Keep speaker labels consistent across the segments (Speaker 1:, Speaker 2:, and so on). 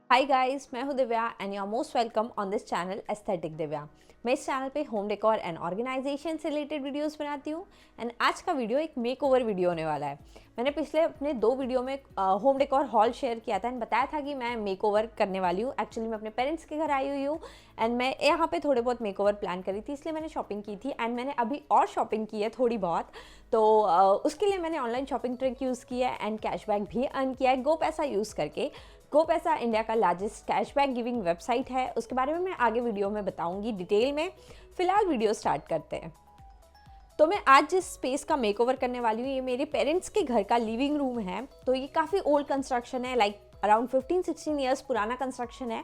Speaker 1: हाय guys, मैं हूं Divya and you are most welcome on this channel aesthetic Divya. मैं इस चैनल पे होम डेकोर एंड ऑर्गेनाइजेशन से रिलेटेड वीडियोस बनाती हूं एंड आज का वीडियो एक मेकओवर वीडियो होने वाला है। मैंने पिछले अपने 2 वीडियो में होम डेकोर हॉल शेयर किया था एंड बताया था कि मैं मेकओवर करने वाली हूँ। एक्चुअली मैं अपने पेरेंट्स के घर आई हुई हूँ एंड मैं यहाँ पे थोड़े बहुत मेकओवर प्लान करी थी, इसलिए मैंने शॉपिंग की थी एंड मैंने अभी और शॉपिंग की है थोड़ी बहुत। तो उसके लिए मैंने ऑनलाइन शॉपिंग ट्रिक यूज़ की है एंड कैशबैक भी अर्न किया है गोपैसा यूज़ करके। गोपैसा इंडिया का लार्जेस्ट कैशबैक गिविंग वेबसाइट है, उसके बारे में मैं आगे वीडियो में बताऊंगी डिटेल में। फिलहाल वीडियो स्टार्ट करते हैं। तो मैं आज जिस स्पेस का मेकओवर करने वाली हूँ ये मेरे पेरेंट्स के घर का लिविंग रूम है। तो ये काफ़ी ओल्ड कंस्ट्रक्शन है, लाइक अराउंड 15-16 ईयर्स पुराना कंस्ट्रक्शन है।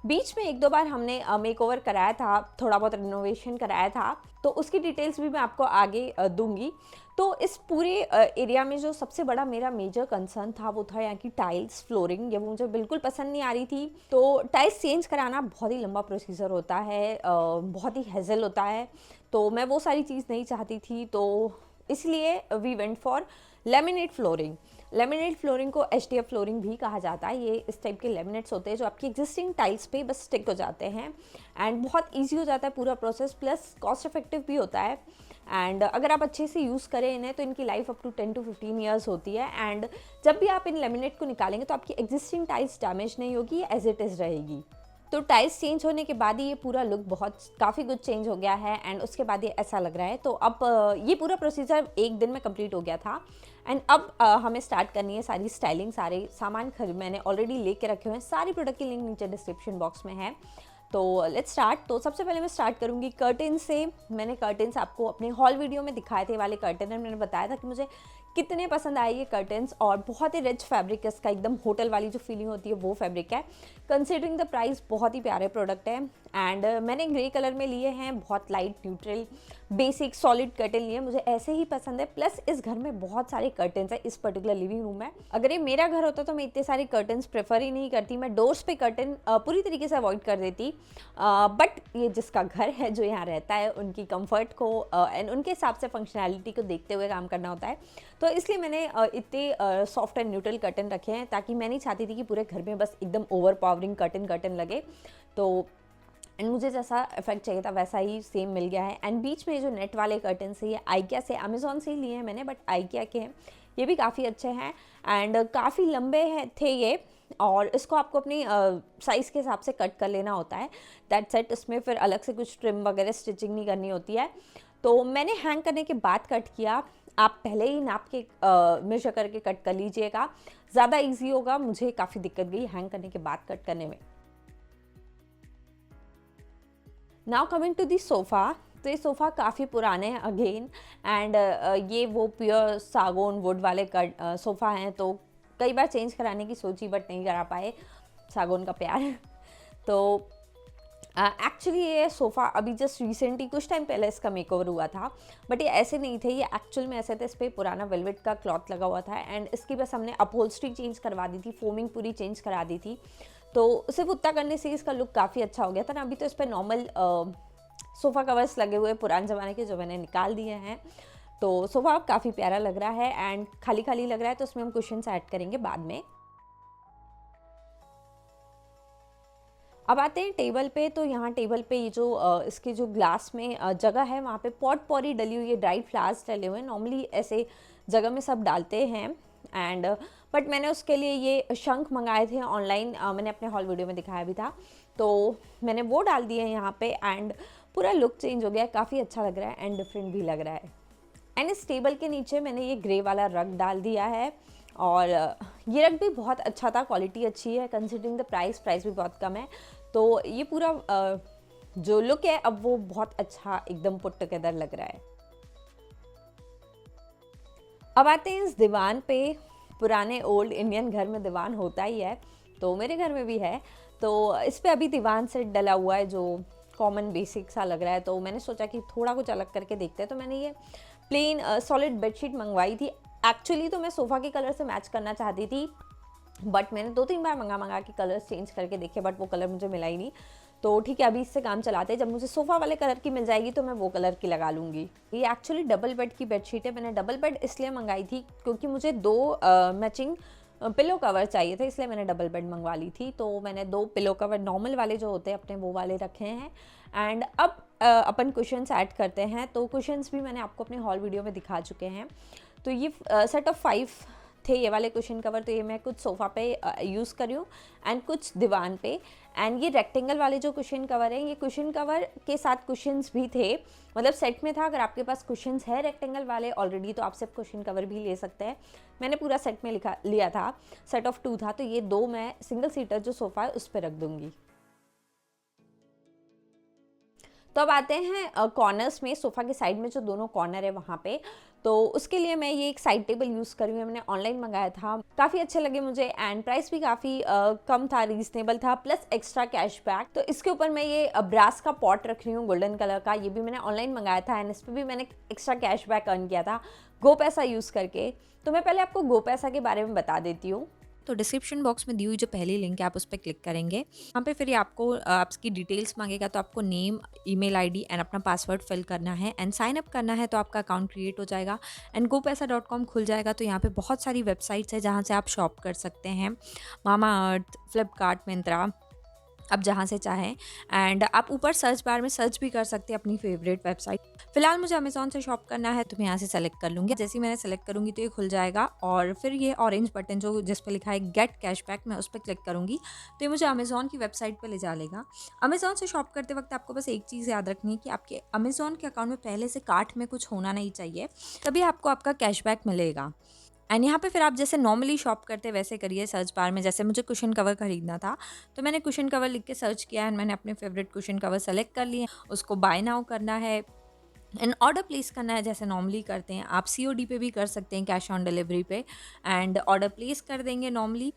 Speaker 1: बीच में 1-2 बार हमने मेकओवर कराया था, थोड़ा बहुत रिनोवेशन कराया था, तो उसकी डिटेल्स भी मैं आपको आगे दूंगी। तो इस पूरे एरिया में जो सबसे बड़ा मेरा मेजर कंसर्न था वो था यहाँ की टाइल्स फ्लोरिंग। ये मुझे बिल्कुल पसंद नहीं आ रही थी। तो टाइल्स चेंज कराना बहुत ही लंबा प्रोसीजर होता है, बहुत ही हेज़ल होता है, तो मैं वो सारी चीज़ नहीं चाहती थी। तो इसलिए we went for laminate flooring. Laminate flooring को HDF फ्लोरिंग भी कहा जाता है। ये इस टाइप के लेमिनेट्स होते हैं जो आपकी एग्जिस्टिंग टाइल्स पे बस स्टिक हो जाते हैं एंड बहुत इजी हो जाता है पूरा प्रोसेस, प्लस कॉस्ट इफेक्टिव भी होता है। एंड अगर आप अच्छे से यूज़ करें इन्हें तो इनकी life up to 10 to 15 years होती है। एंड जब भी आप इन लेमिनेट को निकालेंगे तो आपकी एग्जिस्टिंग टाइल्स डैमेज नहीं होगी, ये एज इट इज़ रहेगी। तो टाइल्स चेंज होने के बाद ही ये पूरा लुक काफ़ी कुछ चेंज हो गया है एंड उसके बाद ये ऐसा लग रहा है। तो अब ये पूरा प्रोसीजर 1 दिन में कंप्लीट हो गया था एंड अब हमें स्टार्ट करनी है सारी स्टाइलिंग। सारे सामान मैंने ऑलरेडी लेके रखे हुए हैं, सारी प्रोडक्ट की लिंक नीचे डिस्क्रिप्शन बॉक्स में है। तो लेट्स स्टार्ट। तो सबसे पहले मैं स्टार्ट करूँगी कर्टेन से। मैंने कर्टेन्स आपको अपने हॉल वीडियो में दिखाए थे वाले कर्टेन, मैंने बताया था कि मुझे कितने पसंद आए ये कर्टेन्स और बहुत ही रिच फैब्रिक है इसका, एकदम होटल वाली जो फीलिंग होती है वो फैब्रिक है। कंसिडरिंग द प्राइस बहुत ही प्यारे प्रोडक्ट है एंड मैंने ग्रे कलर में लिए हैं, बहुत light neutral basic solid curtain लिए, मुझे ऐसे ही पसंद है। प्लस इस घर में बहुत सारे कर्टेन्स है इस पर्टिकुलर लिविंग रूम में। अगर ये मेरा घर होता तो मैं इतने सारे कर्टेन्स प्रेफर ही नहीं करती, मैं डोर्स पे कर्टेन पूरी तरीके से अवॉइड कर देती। बट ये जिसका घर है, जो यहाँ रहता है, उनकी कंफर्ट को एंड उनके हिसाब से फंक्शनैलिटी को देखते हुए काम करना होता है। तो इसलिए मैंने इतने सॉफ्ट एंड न्यूट्रल कर्टन रखे हैं, ताकि मैं नहीं चाहती थी कि पूरे घर में बस एकदम ओवर पावरिंग कर्टन लगे। तो एंड मुझे जैसा इफेक्ट चाहिए था वैसा ही सेम मिल गया है। एंड बीच में जो नेट वाले कर्टन है ये आइकिया से, अमेजोन से ही लिए हैं मैंने, बट आइकिया के हैं, ये भी काफ़ी अच्छे हैं एंड काफ़ी लंबे हैं थे ये। और इसको आपको अपनी साइज़ के हिसाब से कट कर लेना होता है, दैट सेट। इसमें फिर अलग से कुछ ट्रिम वगैरह स्टिचिंग नहीं करनी होती है। तो मैंने हैंग करने के बाद कट किया, आप पहले ही नाप के मेजर करके कट कर लीजिएगा, ज़्यादा इजी होगा। मुझे काफ़ी दिक्कत गई हैंग करने के बाद कट करने में। Now coming to the sofa. तो ये सोफ़ा काफ़ी पुराने हैं अगेन एंड ये वो प्योर सागौन वुड वाले सोफ़ा हैं। तो कई बार चेंज कराने की सोची बट नहीं करा पाए, सागौन का प्यार। तो एक्चुअली ये सोफ़ा अभी जस्ट रिसेंटली कुछ टाइम पहले इसका मेकओवर हुआ था, बट ये ऐसे नहीं थे, ये एक्चुअल में ऐसे थे। इस पर पुराना वेलवेट का क्लॉथ लगा हुआ था एंड इसकी बस हमने अपहोल्स्ट्री चेंज करवा दी थी, फोमिंग पूरी चेंज करा दी थी। तो सिर्फ उतना करने से इसका लुक काफ़ी अच्छा हो गया था ना। अभी तो इस पर नॉर्मल सोफ़ा कवर्स लगे हुए पुराने ज़माने के, जो मैंने निकाल दिए हैं। तो सोफ़ा अब काफ़ी प्यारा लग रहा है एंड खाली खाली लग रहा है, तो उसमें हम कुशन्स ऐड करेंगे बाद में। अब आते हैं टेबल पे। तो यहाँ टेबल पे ये जो इसके जो ग्लास में जगह है, वहाँ पे पॉट पॉरी डली हुई है, ड्राइड फ्लावर्स डले हुए हैं। नॉर्मली ऐसे जगह में सब डालते हैं एंड बट मैंने उसके लिए ये शंख मंगाए थे ऑनलाइन, मैंने अपने हॉल वीडियो में दिखाया भी था। तो मैंने वो डाल दिए हैं यहाँ पे एंड पूरा लुक चेंज हो गया है, काफ़ी अच्छा लग रहा है एंड डिफरेंट भी लग रहा है। एंड इस टेबल के नीचे मैंने ये ग्रे वाला रग डाल दिया है और ये रग भी बहुत अच्छा था, क्वालिटी अच्छी है कंसिडरिंग द प्राइस भी बहुत कम है। तो ये पूरा जो लुक है अब वो बहुत अच्छा एकदम पुट टुगेदर लग रहा है। अब आते हैं इस दीवान पे। पुराने ओल्ड इंडियन घर में दीवान होता ही है, तो मेरे घर में भी है। तो इस पे अभी दीवान सेट डला हुआ है जो कॉमन बेसिक सा लग रहा है। तो मैंने सोचा कि थोड़ा कुछ अलग करके देखते हैं, तो मैंने ये प्लेन सॉलिड बेडशीट मंगवाई थी। एक्चुअली तो मैं सोफ़ा के कलर से मैच करना चाहती थी, बट मैंने 2-3 बार मंगा के कलर्स चेंज करके देखे, बट वो कलर मुझे मिला ही नहीं। तो ठीक है, अभी इससे काम चलाते हैं। जब मुझे सोफ़ा वाले कलर की मिल जाएगी तो मैं वो कलर की लगा लूँगी। ये एक्चुअली डबल बेड की बेडशीट है। मैंने डबल बेड इसलिए मंगाई थी क्योंकि मुझे 2 मैचिंग पिलो कवर चाहिए थे, इसलिए मैंने डबल बेड मंगवा ली थी। तो मैंने 2 पिलो कवर नॉर्मल वाले जो होते हैं अपने वो वाले रखे हैं। एंड अब अपन कुशन्स ऐड करते हैं। तो कुशन्स भी मैंने आपको अपने हॉल वीडियो में दिखा चुके हैं। तो ये सेट ऑफ 5 थे ये वाले कुशन कवर। तो ये मैं कुछ सोफ़ा पे यूज़ कर रही हूँ एंड कुछ दीवान पे। एंड ये रेक्टेंगल वाले जो कुशन कवर हैं, ये कुशन कवर के साथ कुशन्स भी थे, मतलब सेट में था। अगर आपके पास कुशन्स है रेक्टेंगल वाले ऑलरेडी तो आप सिर्फ कुशन कवर भी ले सकते हैं। मैंने पूरा सेट में लिया था, सेट ऑफ 2 था। तो ये 2 मैं सिंगल सीटर जो सोफ़ा है उस पर रख दूँगी। तो अब आते हैं कॉर्नर्स में, सोफ़ा के साइड में जो दोनों कॉर्नर है वहाँ पे। तो उसके लिए मैं ये एक साइड टेबल यूज़ कर रही हूँ। मैंने ऑनलाइन मंगाया था, काफ़ी अच्छे लगे मुझे एंड प्राइस भी काफ़ी कम था, रीजनेबल था, प्लस एक्स्ट्रा कैशबैक। तो इसके ऊपर मैं ये ब्रास का पॉट रख रही हूँ गोल्डन कलर का। ये भी मैंने ऑनलाइन मंगाया था एंड इस पर भी मैंने एक्स्ट्रा कैशबैक अर्न किया था गोपैसा यूज़ करके। तो मैं पहले आपको गोपैसा के बारे में बता देती हूँ।
Speaker 2: तो डिस्क्रिप्शन बॉक्स में दी हुई जो पहली लिंक है आप उस पर क्लिक करेंगे। वहाँ पे फिर ये आपको आपकी डिटेल्स मांगेगा। तो आपको नेम, ईमेल आईडी एंड अपना पासवर्ड फिल करना है एंड साइन अप करना है। तो आपका अकाउंट क्रिएट हो जाएगा एंड gopaisa.com खुल जाएगा। तो यहाँ पे बहुत सारी वेबसाइट्स है जहाँ से आप शॉप कर सकते हैं, मामा अर्थ, फ्लिपकार्ट, मिंत्रा, आप जहाँ से चाहें। एंड आप ऊपर सर्च बार में सर्च भी कर सकते हैं अपनी फेवरेट वेबसाइट। फिलहाल मुझे अमेज़ॉन से शॉप करना है तो मैं यहाँ से सेलेक्ट कर लूँगी। जैसे ही मैंने सेलेक्ट करूँगी तो ये खुल जाएगा और फिर ये ऑरेंज बटन जो जिस पे लिखा है गेट कैशबैक, मैं उस पर क्लिक करूँगी तो ये मुझे अमेज़ॉन की वेबसाइट पर ले जा लेगा। अमेज़ॉन से शॉप करते वक्त आपको बस एक चीज़ याद रखनी है कि आपके अमेज़ॉन के अकाउंट में पहले से कार्ट में कुछ होना नहीं चाहिए, तभी आपको आपका कैशबैक मिलेगा। एंड यहाँ पे फिर आप जैसे नॉर्मली शॉप करते वैसे करिए सर्च बार में। जैसे मुझे कुशन कवर खरीदना था तो मैंने कुशन कवर लिख के सर्च किया एंड मैंने अपने फेवरेट कुशन कवर सेलेक्ट कर लिए। उसको बाय नाउ करना है एंड ऑर्डर प्लेस करना है जैसे नॉर्मली करते हैं। आप COD पे भी कर सकते हैं, कैश ऑन डिलीवरी पे, एंड ऑर्डर प्लेस कर देंगे नॉर्मली।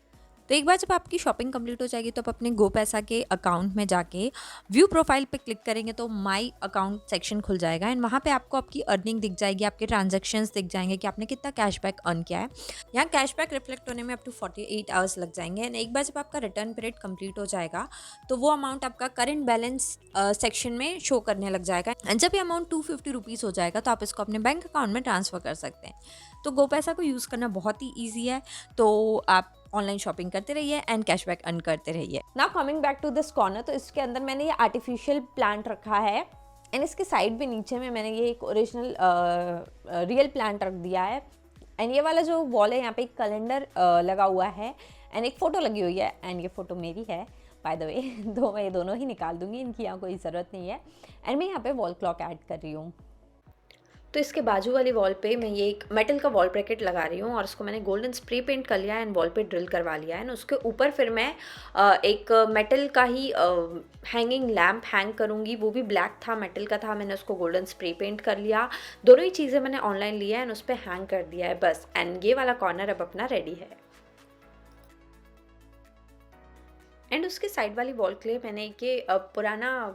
Speaker 2: तो एक बार जब आपकी शॉपिंग कंप्लीट हो जाएगी तो आप अपने गोपैसा के अकाउंट में जाके व्यू प्रोफाइल पे क्लिक करेंगे तो माई अकाउंट सेक्शन खुल जाएगा एंड वहाँ पे आपको आपकी अर्निंग दिख जाएगी, आपके ट्रांजैक्शंस दिख जाएंगे कि आपने कितना कैशबैक अर्न किया है। यहाँ कैशबैक रिफ्लेक्ट होने में अप टू 48 आवर्स लग जाएंगे एंड एक बार जब आपका रिटर्न पीरियड कंप्लीट हो जाएगा तो वो अमाउंट आपका करंट बैलेंस सेक्शन में शो करने लग जाएगा एंड जब ये अमाउंट 250 रुपीज़ हो जाएगा तो आप इसको अपने बैंक अकाउंट में ट्रांसफ़र कर सकते हैं। तो गोपैसा को यूज़ करना बहुत ही ईजी है। तो आप ऑनलाइन शॉपिंग करते रहिए एंड कैशबैक अर्न करते रहिए।
Speaker 1: Now coming back to this corner, तो इसके अंदर मैंने ये आर्टिफिशियल प्लांट रखा है एंड इसके साइड में नीचे में मैंने ये एक ओरिजिनल रियल प्लांट रख दिया है। एंड ये वाला जो वॉल है यहाँ पे एक कैलेंडर लगा हुआ है एंड एक फ़ोटो लगी हुई है एंड ये फ़ोटो मेरी है बाय द वे। तो मैं ये दोनों ही निकाल दूँगी, इनकी यहाँ कोई ज़रूरत नहीं है। एंड मैं यहाँ पे वॉल क्लॉक ऐड कर रही हूँ। तो इसके बाजू वाली वॉल पे मैं ये एक मेटल का वॉल ब्रैकेट लगा रही हूँ और उसको मैंने गोल्डन स्प्रे पेंट कर लिया है एंड वॉल पे ड्रिल करवा लिया है। एंड उसके ऊपर फिर मैं एक मेटल का ही हैंगिंग लैम्प हैंग करूँगी। वो भी ब्लैक था, मेटल का था, मैंने उसको गोल्डन स्प्रे पेंट कर लिया। दोनों ही चीज़ें मैंने ऑनलाइन लिया है एंड उस पर हैंग कर दिया है बस। एंड ये वाला कॉर्नर अब अपना रेडी है। एंड उसके साइड वाली वॉल के लिए मैंने एक पुराना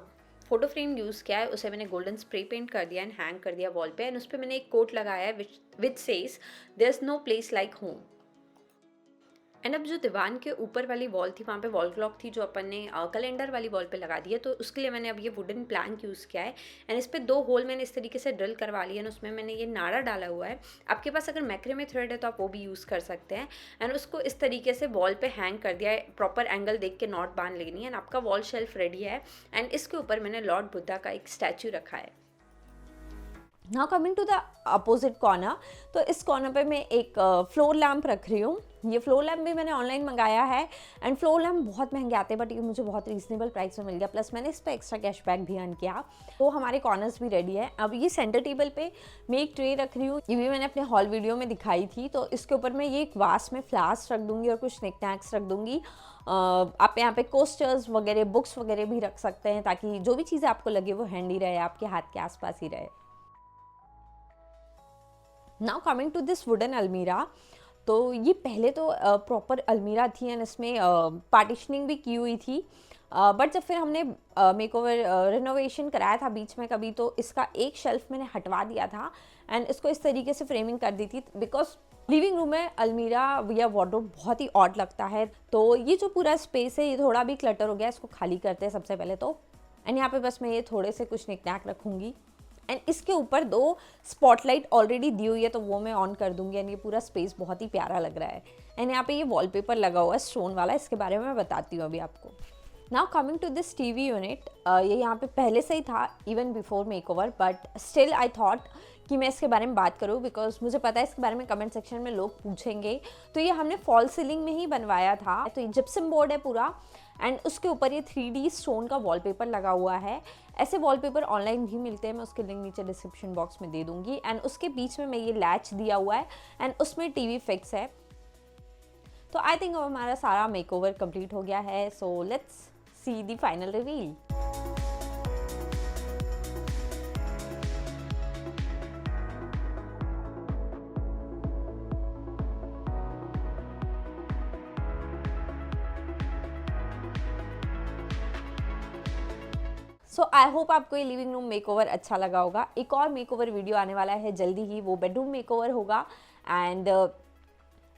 Speaker 1: फोटो फ्रेम यूज़ किया है, उसे मैंने गोल्डन स्प्रे पेंट कर दिया एंड हैंग कर दिया वॉल पे। एंड उस पर मैंने एक कोट लगाया है which says there is no place like home. And अब जो दीवान के ऊपर वाली वॉल थी वहाँ पे वॉल क्लॉक थी जो अपन ने कैलेंडर वाली वॉल पे लगा दी है। तो उसके लिए मैंने अब ये वुडन प्लैंक यूज़ किया है एंड इस पर 2 होल मैंने इस तरीके से ड्रिल करवा लिया है। उसमें मैंने ये नाड़ा डाला हुआ है। आपके पास अगर मैक्रेमे थ्रेड है तो आप वो भी यूज़ कर सकते हैं। एंड उसको इस तरीके से वॉल पे हैंग कर दिया है। प्रॉपर एंगल देख के नॉट बांध लेनी है एंड आपका वॉल शेल्फ रेडी है। एंड इसके ऊपर मैंने लॉर्ड बुद्धा का एक स्टैचू रखा है। Now coming to the opposite corner, तो इस कॉर्नर पे मैं एक फ्लोर लैम्प रख रही हूँ। ये फ्लोर लैम्प भी मैंने ऑनलाइन मंगाया है एंड फ्लोर लैम्प बहुत महंगे आते हैं बट ये मुझे बहुत रीजनेबल प्राइस में मिल गया, प्लस मैंने इस पर एक्स्ट्रा कैशबैक भी अर्न किया। तो हमारे कॉर्नर्स भी रेडी है। अब ये सेंटर टेबल पे मैं एक ट्रे रख रही हूँ, ये भी मैंने अपने हॉल वीडियो में दिखाई थी। तो इसके ऊपर मैं ये एक वास में फ्लावर्स रख दूँगी और कुछ निकनैक्स रख दूँगी। आप यहाँ पे कोस्टर्स वगैरह, बुक्स वगैरह भी रख सकते हैं ताकि जो भी चीज़ें आपको लगे वो हैंडी रहे, आपके हाथ के आसपास ही रहे। Now coming to this wooden अलमीरा, तो ये पहले तो प्रॉपर अलमीरा थी एंड इसमें पार्टीशनिंग भी की हुई थी। बट जब फिर हमने मेकओवर रिनोवेशन कराया था बीच में कभी, तो इसका एक शेल्फ मैंने हटवा दिया था एंड इसको इस तरीके से फ्रेमिंग कर दी थी बिकॉज लिविंग रूम में अलमीरा या वार्डरोब बहुत ही ऑड लगता है। तो ये जो पूरा स्पेस है ये थोड़ा भी क्लटर हो गया, इसको खाली करते हैं सबसे पहले तो। एंड यहाँ पे बस मैं ये थोड़े से कुछ निकनैक रखूँगी एंड इसके ऊपर 2 स्पॉटलाइट ऑलरेडी दी हुई है, तो वो मैं ऑन कर दूंगी एंड ये पूरा स्पेस बहुत ही प्यारा लग रहा है। एंड यहाँ पे ये वॉलपेपर लगा हुआ है स्टोन वाला, इसके बारे में मैं बताती हूँ अभी आपको। Now coming to this TV unit, ये यहाँ पे पहले से ही था even before makeover, but still I thought कि मैं इसके बारे में बात करूँ बिकॉज मुझे पता है इसके बारे में कमेंट सेक्शन में लोग पूछेंगे। तो ये हमने फॉल सीलिंग में ही बनवाया था। तो ये जिप्सम बोर्ड है पूरा एंड उसके ऊपर ये 3D स्टोन का वॉलपेपर लगा हुआ है। ऐसे वॉलपेपर ऑनलाइन भी मिलते हैं, मैं उसके लिंक नीचे डिस्क्रिप्शन बॉक्स में दे दूंगी। एंड उसके बीच में ये लैच दिया हुआ है एंड उसमें टीवी फिक्स है। तो आई थिंक अब हमारा सारा मेकओवर कंप्लीट हो गया है। So let's see the final reveal. So I hope आपको ये लिविंग रूम मेकओवर अच्छा लगा होगा। एक और मेकओवर वीडियो आने वाला है जल्दी ही, वो बेडरूम मेकओवर होगा। एंड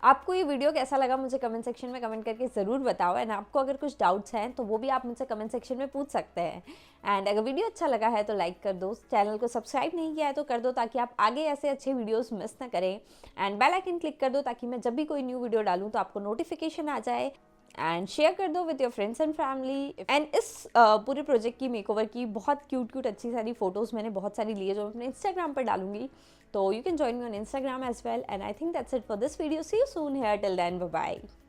Speaker 1: आपको ये वीडियो कैसा लगा मुझे कमेंट सेक्शन में कमेंट करके ज़रूर बताओ। एंड आपको अगर कुछ डाउट्स हैं तो वो भी आप मुझसे कमेंट सेक्शन में पूछ सकते हैं। एंड अगर वीडियो अच्छा लगा है तो लाइक कर दो, चैनल को सब्सक्राइब नहीं किया है तो कर दो ताकि आप आगे ऐसे अच्छे वीडियोस मिस ना करें। एंड बेल आइकन क्लिक कर दो ताकि मैं जब भी कोई न्यू वीडियो डालूँ तो आपको नोटिफिकेशन आ जाए। एंड शेयर कर दो with your friends and family. And इस पूरे प्रोजेक्ट की मेकओवर की बहुत क्यूट अच्छी सारी फोटोज़ मैंने बहुत सारी ली है जो मैं अपने इंस्टाग्राम पर डालूंगी। So you can join me on Instagram as well. And I think that's it for this video. See you soon here. Till then, bye bye.